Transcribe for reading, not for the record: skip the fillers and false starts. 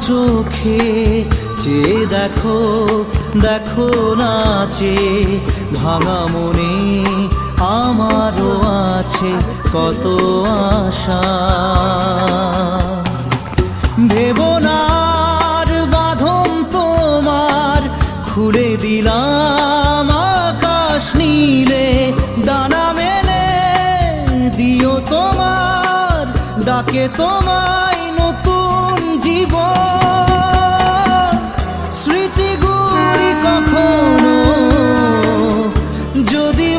চোখে চেয়ে দেখো, দেখো নাচে ভাঙা মনে আমারও আছে কত আশা। ভেবনার বাঁধন তোমার খুলে দিলাম আকাশ নীলে, ডানা মেলে দিও তোমার ডাকে তোমায় নতুন জীবন। স্মৃতিগুলি কখনো যদি